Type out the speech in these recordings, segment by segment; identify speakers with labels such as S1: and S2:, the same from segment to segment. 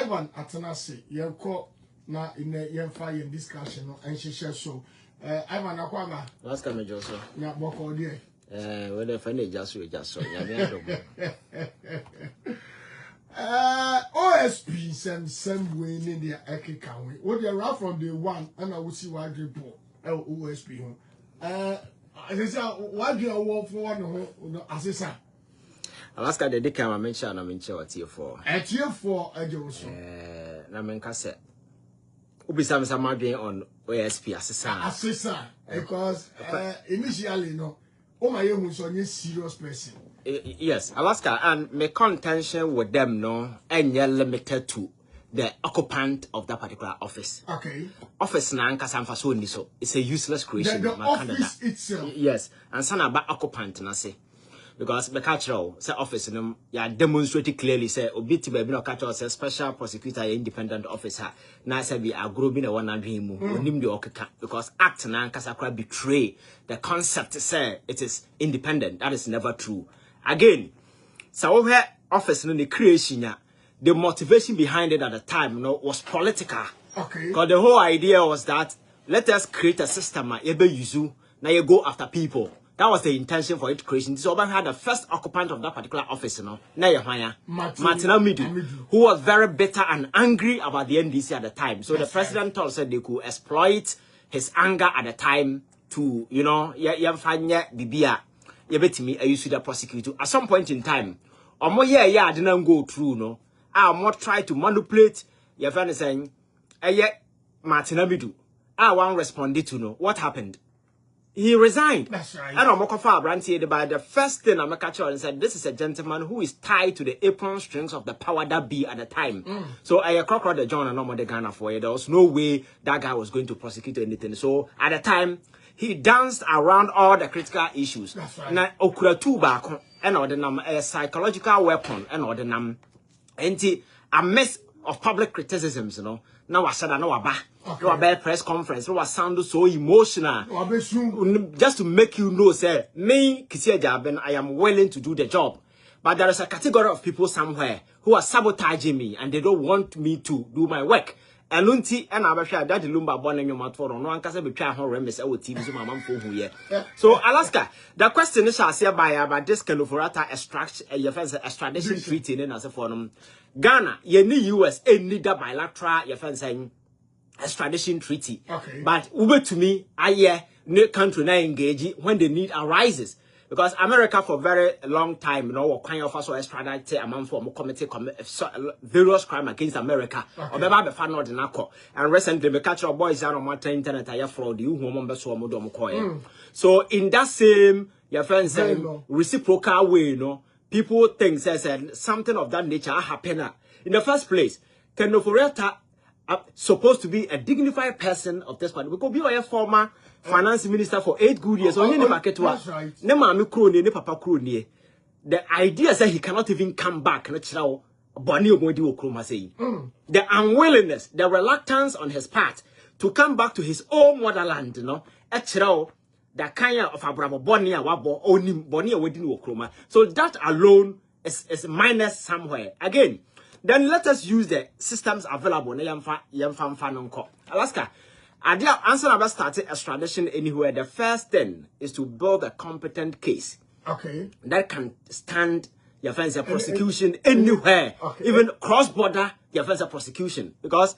S1: Ivan Atanasi, you call now in the fire discussion and she shares so. Ivan Aquama.
S2: Last time, Joseph.
S1: Not more all day.
S2: When I find it just so.
S1: OSP send some way in the Eke County. What you are from the one, and I will see why they report OSP. Why do you work for one assessor?
S2: Alaska, the dick I mentioned, I'm in chair at year 4. At year 4, I just Namencasset. Ubi some on OSP assessor. Because initially, no, oh, my young was on a serious person. Yes, Alaska, and my contention with them, no, and you're limited to the occupant of that particular office.
S1: Okay. Office
S2: Nanka Sanfaso so it's a useless creation.
S1: The office itself.
S2: Yes, and son about occupant, and I say. Because the catcher say office ya demonstrated clearly say obiti baby no catcher say special prosecutor independent officer na say be agrobin a one adwin mu onim de okeka because act na nkasakra betray the concept say it is independent. That is never true. Again, so where office no the creation ya, the motivation behind it at the time was political.
S1: Okay.
S2: Because the whole idea was that let us create a system now you go after people. That was the intention for its creation. So Obama had the first occupant of that particular office, Martin Amidu, who was very bitter and angry about the NDC at the time. So the president said they could exploit his anger at the time to, Bibia, I used to the prosecutor. At some point in time, or more didn't go through, no. I more try to manipulate your friend saying, Martin Amidu. I won't respond to know what happened. He resigned.
S1: That's right.
S2: And I'm by the first thing I'm catch on and said, this is a gentleman who is tied to the apron strings of the power that be at the time. So I crocodile the John and no more the Ghana for it. There was no way that guy was going to prosecute anything. So at the time, he danced around all the critical issues.
S1: That's right.
S2: Now okura two back and a psychological weapon and a mess of public criticisms, Now I said I know about press conference. No, I sound so emotional. Just to make you know, say me, Kisia Jaben, I am willing to do the job. But there is a category of people somewhere who are sabotaging me and they don't want me to do my work. And Lunti and Abasha, that Lumba born in your mouth for no one can say be trying to remember TV so my mom for who So Alaska, the question is I say about this Ken Ofori Atta extradition treaty in as a forum. Ghana, you need US need a bilateral your saying extradition treaty.
S1: Okay.
S2: But over to me, I no country now engage when the need arises. Because America for very long time, kind of also extradite a man for committee various crime against America. Okay. And recently, the catch of boys are on my internet. I fraud you who So in that same your friends saying reciprocal way, people think said something of that nature happen. In the first place, Ken Ofori Atta supposed to be a dignified person of this party. Because be a former finance minister for 8 good years.
S1: That's right.
S2: The idea is that he cannot even come back. The unwillingness, the reluctance on his part to come back to his own motherland, the kind of Abraham Bonia Wabo Onim Bonia Wedin Okroma. So that alone is minus somewhere. Again, then let us use the systems available. Alaska, I did answer about starting extradition anywhere. The first thing is to build a competent case.
S1: Okay.
S2: That can stand your friends a prosecution anywhere. Okay. Even cross-border your friends a prosecution. Because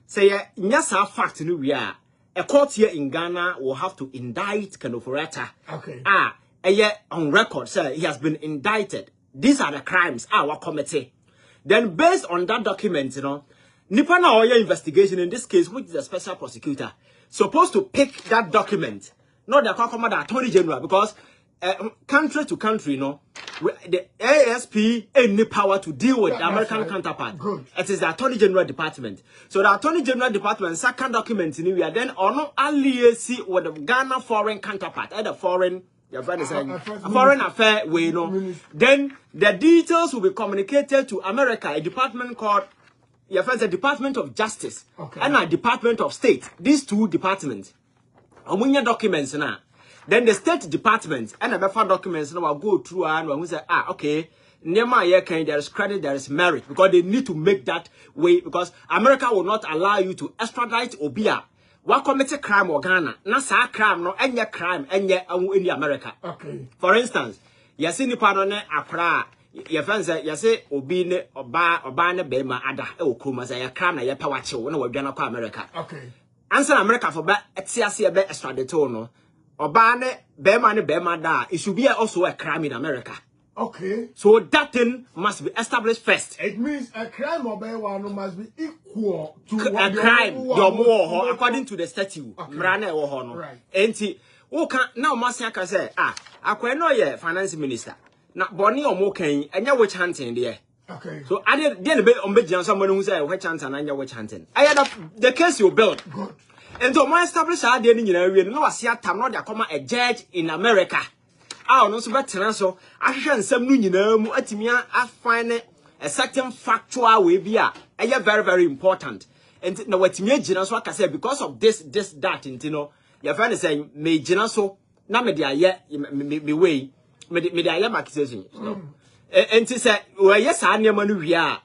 S2: say yes, our fact we are a court here in Ghana will have to indict Ken Ofori Atta.
S1: Okay.
S2: A year on record, sir, he has been indicted. These are the crimes our committee. Then based on that document, Nipa na Oya investigation in this case, which is a special prosecutor, supposed to pick that document, not the Attorney General, because country to country, the ASP any power to deal with the American counterpart.
S1: Good.
S2: It is the Attorney General Department. So the Attorney General Department second document in India, then or no alliance with the Ghana foreign counterpart, either foreign. Your friend is saying a foreign affair way, Then the details will be communicated to America, a department called your friends, a Department of Justice, and a Department of State. These two departments. Omunya documents now. Then the State Department and the documents now will go through and we say, okay, there is credit, there is merit, because they need to make that way, because America will not allow you to extradite Obia. What commit a crime or Ghana? Na sa crime no any crime any in America.
S1: Okay.
S2: For instance, you see ni panone Accra. Your friends say you say Obi ne oba ne bema ada e okuma say ya crime na ya power chill na wadwana kwa America.
S1: Okay.
S2: Answer America for ba etiase be extradite no. Oba ne bema da, it should be also a crime in America.
S1: Okay.
S2: So that thing must be established first.
S1: It means a crime or one must be equal to
S2: a crime. Your more according to the statute. Right. And who can now Masiaka say, I know ye finance minister. Now Bonnie or Mokan and your witch hunting there.
S1: Okay.
S2: So I didn't be on someone who said witch hunting and your witch hunting. I had the case you built.
S1: Good.
S2: And to my established idea in area, no, I see a time not a judge in America. I no so better so I can some new mu atimia I find a certain factual way be very very important. And now what me gina so I say because of this that you know your friend is saying me gina so na me dia ye me way me dia ye accusation and say well yes anema no wi a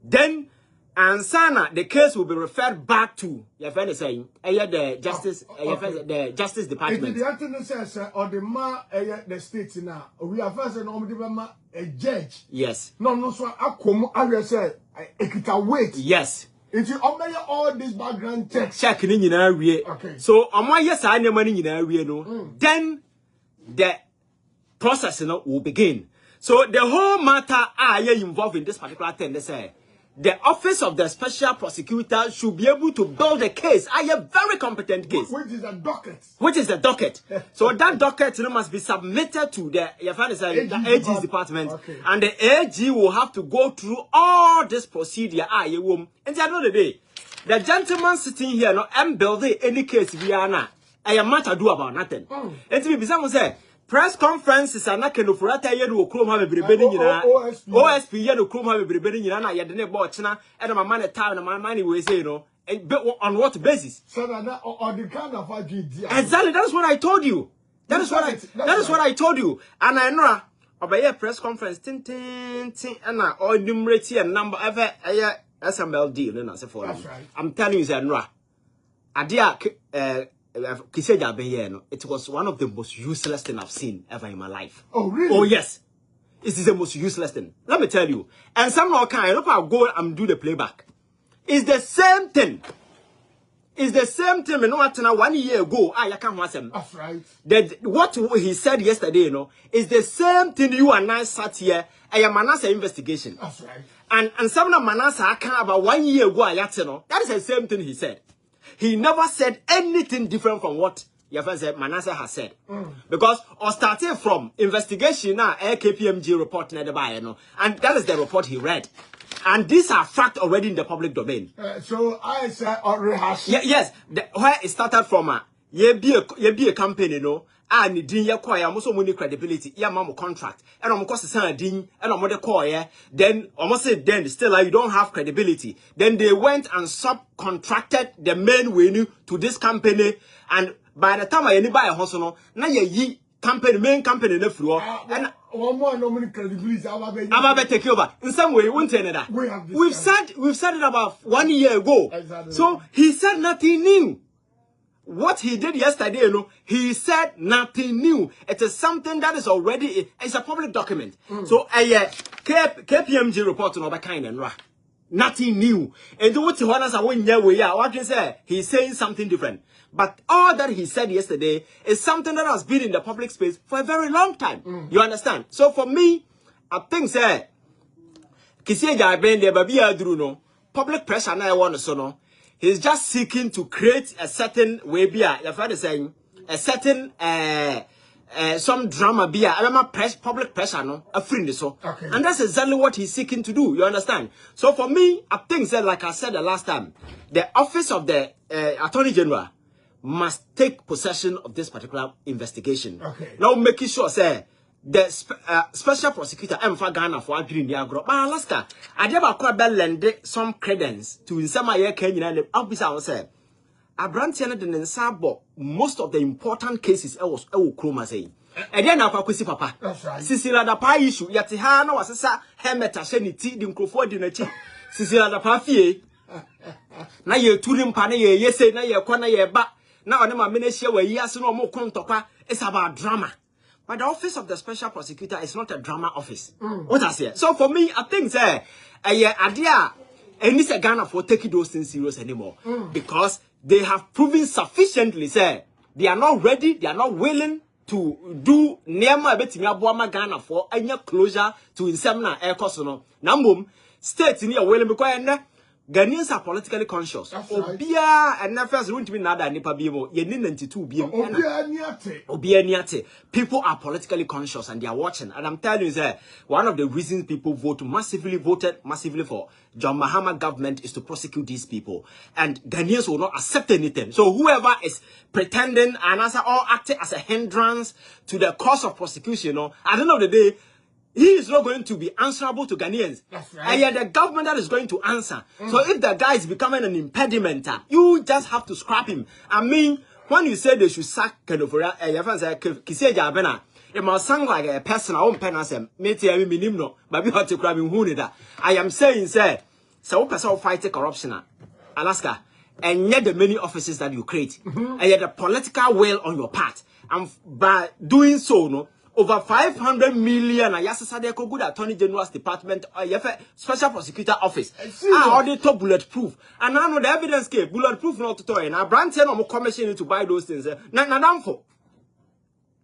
S2: then Ansana, the case will be referred back to your friend is saying, the justice, the Justice Department.
S1: The attorney says, or the the states now, we are first and a judge.
S2: Yes.
S1: No, so I come, I say, it can wait.
S2: Yes.
S1: It's all this background checks.
S2: Check in area.
S1: Okay.
S2: So, on my yes, I know money in area, no. Then the process will begin. So, the whole matter are involved in this particular thing, they say. The office of the special prosecutor should be able to build a case, a very competent case.
S1: Which is a docket.
S2: Which is the docket. So that docket must be submitted to the AG's department. Okay. And the AG will have to go through all this procedure. And at the end of the day, the gentleman sitting here, no, I'm building any case we are now. I am not to do about nothing. And to be someone say, press conferences are not Ken Ofori Atta ye no krom ha bebrebe ni nyina OSP ye no krom ha bebrebe ni nyina na ye de ne bo chena e na mama ne time na mama ne we say no on what basis
S1: so that or the kind of
S2: exactly that is what I told you that is what I told you and I know obey press conference tin na all numerate and number ever SML deal na say for I'm telling you say no adia it was one of the most useless things I've seen ever in my life.
S1: Oh, really?
S2: Oh, yes. It is the most useless thing. Let me tell you. And somehow, I'll go and do the playback. It's the same thing. It's the same thing. You know what? 1 year ago, I can't watch him.
S1: That's right.
S2: What he said yesterday, you know, is the same thing you and I sat here. I am Manasa investigation.
S1: That's right.
S2: And some of Manasa, I can't about 1 year ago, that is the same thing he said. He never said anything different from what your friend said Manasseh has said. Because or starting from investigation now, KPMG report and that is the report he read. And these are facts already in the public domain.
S1: So I said rehash.
S2: Yes, where it started from ye be a company, no. And din ye call ya so money credibility, ya mamo contract, and I'm cost a din, and I'm the call ya. Then almost said then still you don't have credibility. Then they went and subcontracted the main venue to this company, and by the time I buy a hospital, now ye company main company the floor and
S1: one more no money credibility.
S2: I'm take over. In some way, won't tell that. We've said it about 1 year ago. Exactly. So he said nothing new. What he did yesterday, you know, he said nothing new. It is something that is already, it's a public document. So, KPMG report on kind and nothing new. And what he wants to win your way out. What you say? He's saying something different. But all that he said yesterday is something that has been in the public space for a very long time. You understand? So for me, I think, sir, Kisieja Ben de Babia Druno, public pressure now I want to so no. He's just seeking to create a certain way beer. Your father is saying a certain some drama beer. I remember public pressure, no, a friend so. Okay. And that's exactly what he's seeking to do. You understand? So for me, I think that, like I said the last time, the office of the Attorney General must take possession of this particular investigation. Okay. Now making sure, say, the special prosecutor Ghana for Adrian Diagro. But Alaska, I never quite lend some credence to some of your Kenyan officer say. A branch and sabo most of the important cases I was Kroma saying. And then I see papa.
S1: That's right.
S2: Sisila da pa issue. Yati ha na wasesa helmet asheniti di mkrofo di nechi. Sisila da pa fie. Na ye tuli mpa na ye yese na ye kwa na ye ba. Na one ma menehie wa yi ase no mo kontokwa. It's about drama. But the office of the special prosecutor is not a drama office. What I say? So for me, I think say idea and this Ghana for taking those things serious anymore. Because they have proven sufficiently say they are not ready, they are not willing to do Nema betimi aboama Ghana for any closure to insemna air cost no. Nambum state in your willing because Ghanaians are politically conscious. Obia and first won't be nada nipa bimo. Ye 92 bimo. Obia niate. People are politically conscious and they are watching. And I'm telling you that one of the reasons people voted massively for John Mahama government is to prosecute these people. And Ghanaians will not accept anything. So whoever is pretending and as or acting as a hindrance to the cause of prosecution, you know, at the end of the day, he is not going to be answerable to Ghanaians. That's right. And yet the government that is going to answer. So if the guy is becoming an impediment, you just have to scrap him. I mean, when you say they should sack Ken Ofori Atta, it must sound like a person own pen as a minimum, but we have to grab him who that. I am saying, sir, so person fight corruption, Alaska, and yet the many offices that you create, and yet the political will on your part. And by doing so, no. Over 500 million. I just said they could go to Attorney General's Department, Special Prosecutor Office. Audit bulletproof. And I know the evidence came bulletproof not to toy. And I brand ten or commission to buy those things. Not for.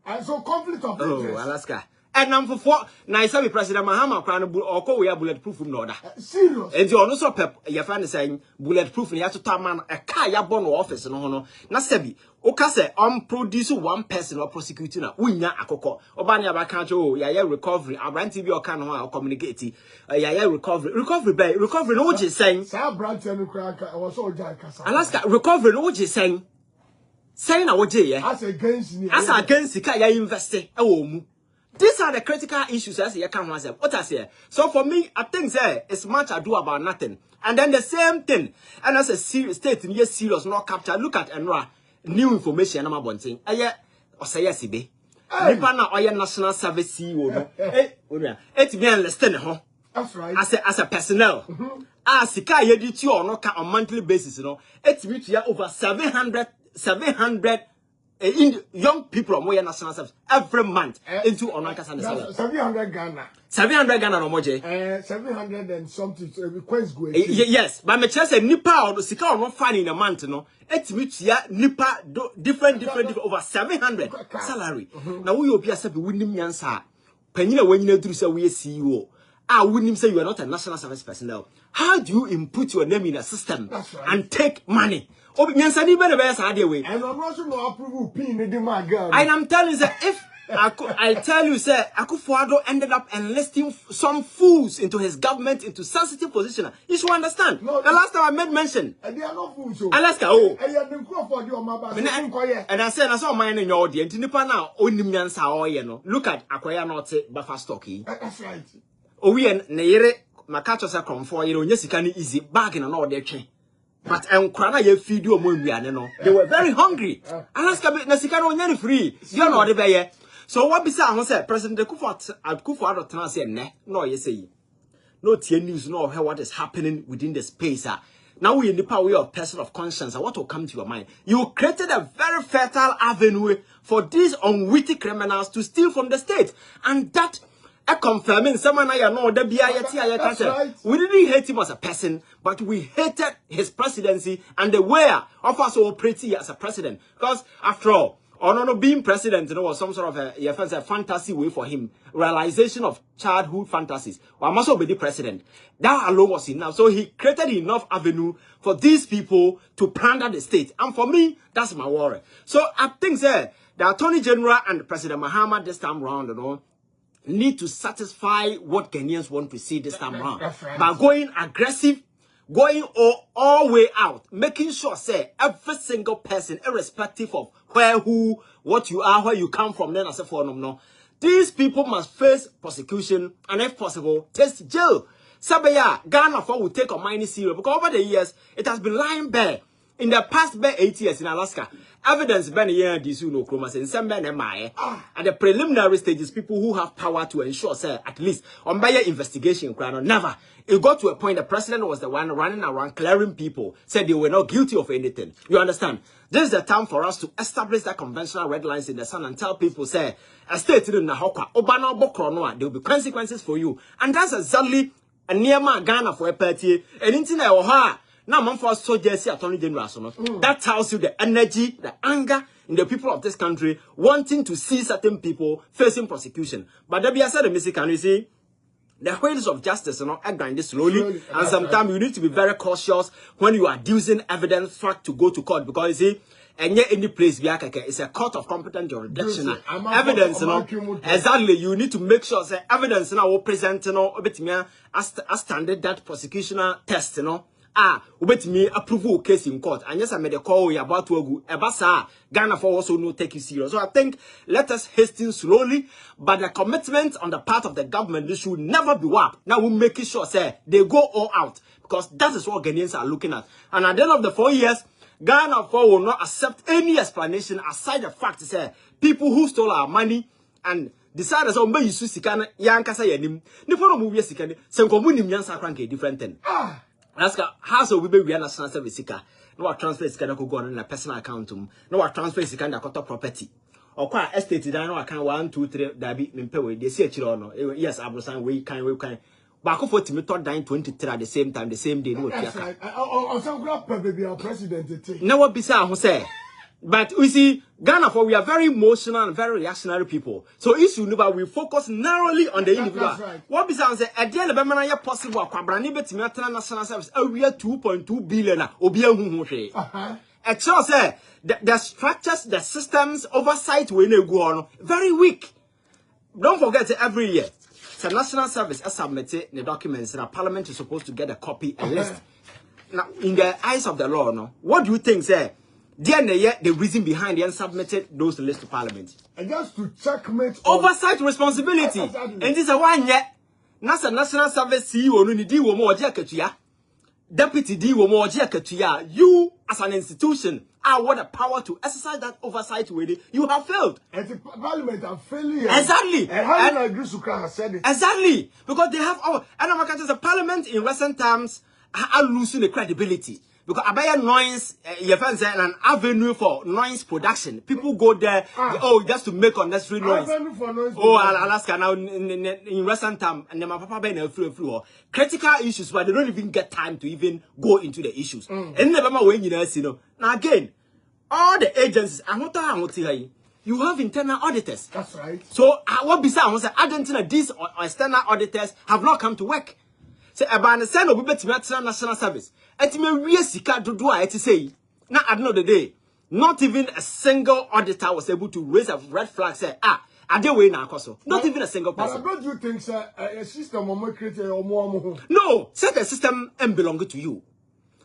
S1: And so conflict of interest.
S2: Oh, Alaska. And I'm for now. I saw President Mahama crown or co we are bulletproof from order.
S1: Serious.
S2: And you also pep your friend is saying bulletproof. And you have to tell man a car ya born office no. Na sebi. Okase produce one person or prosecuting a winya akoko. Obanya bakancho ya recovery. Abranti bi oka no a communicate. Ya recovery no je saying.
S1: Sa Abranti no kra was so jai kasa.
S2: Alaska recovery no je saying. Saying na woje ye. As against ka ya invest e wo mu. These are the critical issues as you can answer. What I say. So for me, I think it's much ado about nothing. And then the same thing. And as a state in yes serious not capture. Look at Enra. New information I'm about saying. Or say yes, be. Nipa na oya national service CEO no. It be enlisted ho.
S1: That's right.
S2: As a personnel. Sika ye duty or no on monthly basis, you know. It be to over 700 young people on Moya National Service every month into Onankasa salary.
S1: 700 Ghana.
S2: 700 Ghana no moje.
S1: 700 and something request go.
S2: Yes, but me just say nipa or sika or no fine in a month no. Etimitia nipa different over 700 salary. Now we obi asabi winim nyansa. Panyina wanyina duru say we CEO. Winim say you are not a national service personnel. How do you input your name in a system and take money? And I'm telling you that if I tell you, sir, Akufo-Addo ended up enlisting some fools into his government into sensitive position. You should understand. No, the last time I made mention.
S1: They are not fools.
S2: Alaska,
S1: oh.
S2: And I said, I saw mine in your audience. Look at Akwaya Norte Buffer Stocky.
S1: That's right.
S2: Oh, we and Nere, Makachosa Comfort, you know, yes, you can easy bargain and all their chain. But Krana ye feed you no. They were very hungry. Alaska Nasikano nyani free. You know the way. So what beside say President Akufo-Addo say no you say. No TN news no what is happening within the space. Now we in the power of person of conscience. What will come to your mind? You created a very fertile avenue for these unwitting criminals to steal from the state. And that confirming someone I know the right. We didn't hate him as a person, but we hated his presidency and the way of us operating as a president. Because after all, being president, was some sort of a fantasy way for him, realization of childhood fantasies. Well, I must be the president. That alone was enough. So he created enough avenue for these people to plunder the state. And for me, that's my worry. So I think the Attorney General and President Mahama this time round, need to satisfy what Ghanaians want to see this time around. Right. By going aggressive, going all way out, making sure, say, every single person, irrespective of where, who, what you are, where you come from, then I say for them, no. These people must face prosecution and, if possible, test jail. Sabaya, Ghana will take a minor serious because over the years, it has been lying bare. in the past 8 years in Alaska, evidence been here this no chromas in some men at the preliminary stages, people who have power to ensure say at least on by investigation never. It got to a point the president was the one running around clearing people, said they were not guilty of anything. You understand? This is the time for us to establish that conventional red lines in the sun and tell people, say, a state in Nahokwa, Obana Bokronoa, there will be consequences for you. And that's exactly a near my Ghana for a party, and internet or her. Now, man for soldiers, Attorney General. That tells you the energy, the anger in the people of this country wanting to see certain people facing prosecution. But there be a certain mistake, can you see? The wheels of justice are grinding slowly, and sometimes you need to be very cautious when you are using evidence fact to go to court, because you see, and yet any place it's a court of competent jurisdiction. Evidence, exactly. You need to make sure that evidence will present, as standard that prosecutional test, wait me approval case in court. And yes, I made a call about to go. Ebasa Ghana for also no take you serious. So I think let us hasten slowly, but the commitment on the part of the government, this should never be warped. Now we're making sure say they go all out, because that is what Ghanaians are looking at. And at the end of the 4 years, Ghana for will not accept any explanation aside the fact say people who stole our money and decided so may you sikana yankasa yanim. Nifono movie sikani. Senkomuni myansa kranke different thing. Ask how we be national service sika. No transfer sika go on in a personal account. No transfer sika na koto property. Or kwa estate dan no account 1 2 3 dabi mempe we dey see chiro no. Yes, abrosan we can. Back for to me third dine 23 at the same time, the same day. No,
S1: that's right. Some baby our president.
S2: No what bisa who say. But we see Ghana for we are very emotional and very reactionary people. So issue never we focus narrowly on the individual.
S1: Right.
S2: What bisa say at the end of the possible kwabrani betimi atena national service we are 2.2 billion obi ahu hwe. It shows say the structures, the systems, oversight we go on very weak. Don't forget every year. The national service has submitted the documents and parliament is supposed to get a copy and list. Now, in the eyes of the law, no, what do you think, sir? The reason behind the unsubmitted those lists to parliament?
S1: And just to checkmate
S2: oversight responsibility. And this is a 1 year. National service CEO no need wo mo oje deputy D wo mo oje you as an institution are what the power to exercise that oversight with you have failed.
S1: And the parliament are failing.
S2: Exactly.
S1: And how do agree Sukra has said it?
S2: Exactly. Because they have and I'm going to say parliament in recent times are losing the credibility. Because abaya noise, an avenue for noise production. People go there, just to make unnecessary noise.
S1: Avenue for noise.
S2: Alaska now in recent time, and my papa been a critical issues, but they don't even get time to even go into the issues. And never mind when you know. Now again, all the agencies, you have internal auditors.
S1: That's right.
S2: So what besides Argentina, these external auditors have not come to work. Say about the send of national service. We sika do I say. Now at the end of the day, not even a single auditor was able to raise a red flag. Say I dey way now, not even a single person.
S1: But don't you think, sir, a system will create or more?
S2: No, such a system belongs to you.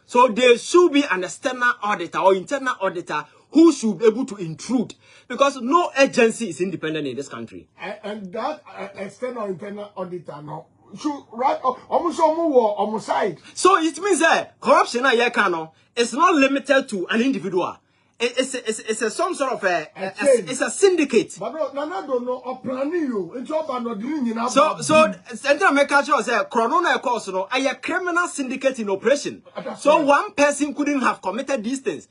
S2: So there should be an external auditor or internal auditor who should be able to intrude, because no agency is independent in this country.
S1: And that external internal auditor now. Right, almost side.
S2: So it means that corruption is not limited to an individual. It's a some sort of it's a syndicate.
S1: But no, don't know planning you.
S2: So Central America say Corona course no a criminal syndicate in operation. So right. One person couldn't have committed these things.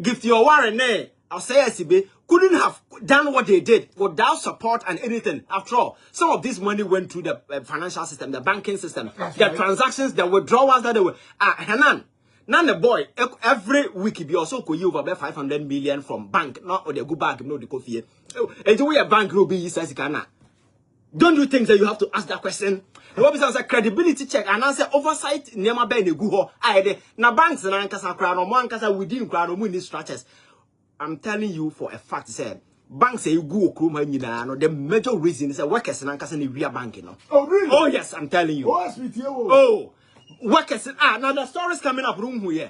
S2: Give your warrant I'll say SCB couldn't have done what they did without support and anything. After all, some of this money went through the financial system, the banking system, the right. Transactions, the withdrawals that they were. Hanan, now the boy every week be also could you over 500 million from bank, not or they go back, no the coffee. And the way a bank will be says Ghana. Don't you think that you have to ask that question? What is a credibility check and answer oversight? Nema be ne guho. Na banks na nkasa kra no mo nkasa within kra no mo in structures. I'm telling you for a fact, said banks say you go Kruma Nina, no, the major reason is a workers and Ankas and we are banking.
S1: Oh, really?
S2: Oh, yes, I'm telling you. Oh, workers now the stories coming up room here.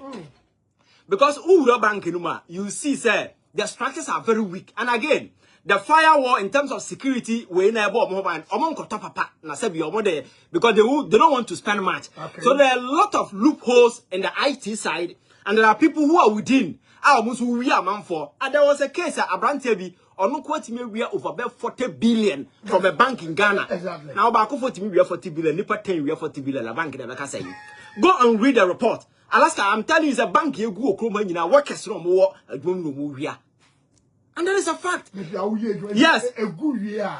S2: Because banking, you see, sir, the structures are very weak. And again, the firewall in terms of security, we never because they don't want to spend much. Okay. So there are a lot of loopholes in the IT side. And there are people who are within. Almost we are man for. And there was a case at Abrantebi. Or no quote me, we are over about 40 billion from a bank in Ghana.
S1: Exactly.
S2: Now, about 40 we are 40 billion. Nipa 10 we are 40 billion. A bank never can say. Go and read the report. Alaska, I'm telling you, it's a bank you go Kroma, you know, workers from war, a room no here. And that is a fact. Yes.
S1: A good year.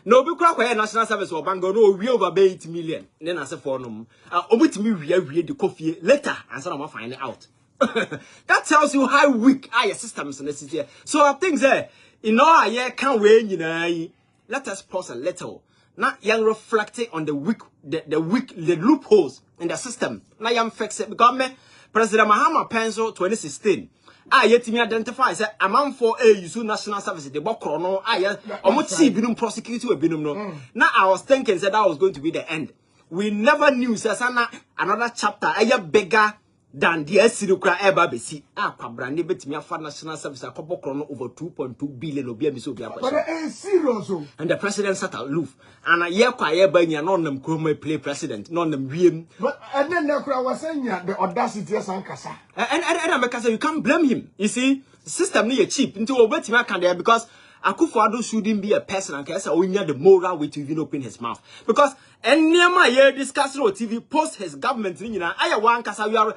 S2: No, be crack national service or bank no we over 8 million. Then I say for no. Omit me we the coffee later and so I'm find it out. That tells you how weak are your systems in this city. So I think that in all year can't wait, you know. Let us pause a little. Now young reflecting on the loopholes in the system. Now young fix it because President Mahama Pencil 2016. Yet me identify say amount for a use national service the bokrono almost see binum prosecutor binum no. Now I was thinking that was going to be the end. We never knew say another chapter bigger than the Esirukra Eba Besi. Brand betimi afa national service a bokrono over 2.2 billion obi amiso obi akwa.
S1: But it's serious.
S2: And the president sat aloof. And a year kwa eba nya non them kroma play president, non them wiem.
S1: But and then the was saying the audacity of Sankasa.
S2: And you can't blame him. You see, system need cheap into obetimi can there because Akufo-Addo shouldn't be a person and say we need the moral way to even open his mouth. Because any year discussing on TV post his government I one kasa we are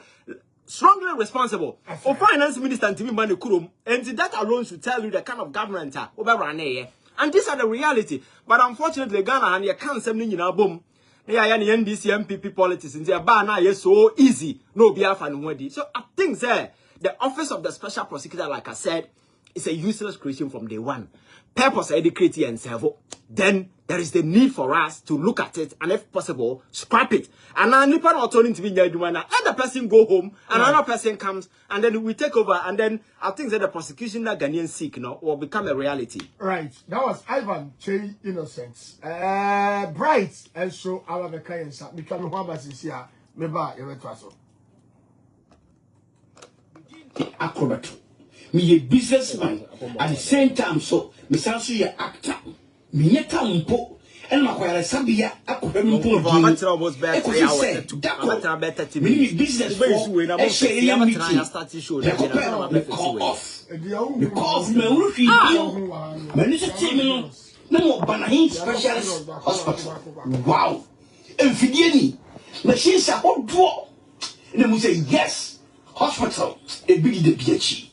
S2: strongly responsible for finance minister and TV money kurum, and that alone should tell you the kind of government and these are the reality. But unfortunately, Ghana and you can't send in our boom. Yeah, the NDC MPP politics in their bar now is so easy. No be alpha. So I think there the office of the special prosecutor, like I said, is a useless creation from day one. Purpose educate and serve. Then there is the need for us to look at it and, if possible, scrap it. And now Nippon not turning to be let the person go home and another person comes and then we take over and then I think that the prosecution that Ghanaians seek will become a reality.
S1: Right. That was Ivan Che Innocence. Bright and so our clients become one basis here. Meba Eretwaso.
S3: Acrobat. Me a businessman at the same time, so me sounds you actor. Me yeta umpo. And my choir Sabia, Akwempo. Me business no Banahin specialist hospital. Wow. And Fidiani. Machines are hot draw. And then we say yes. Hospital. A big the PhD.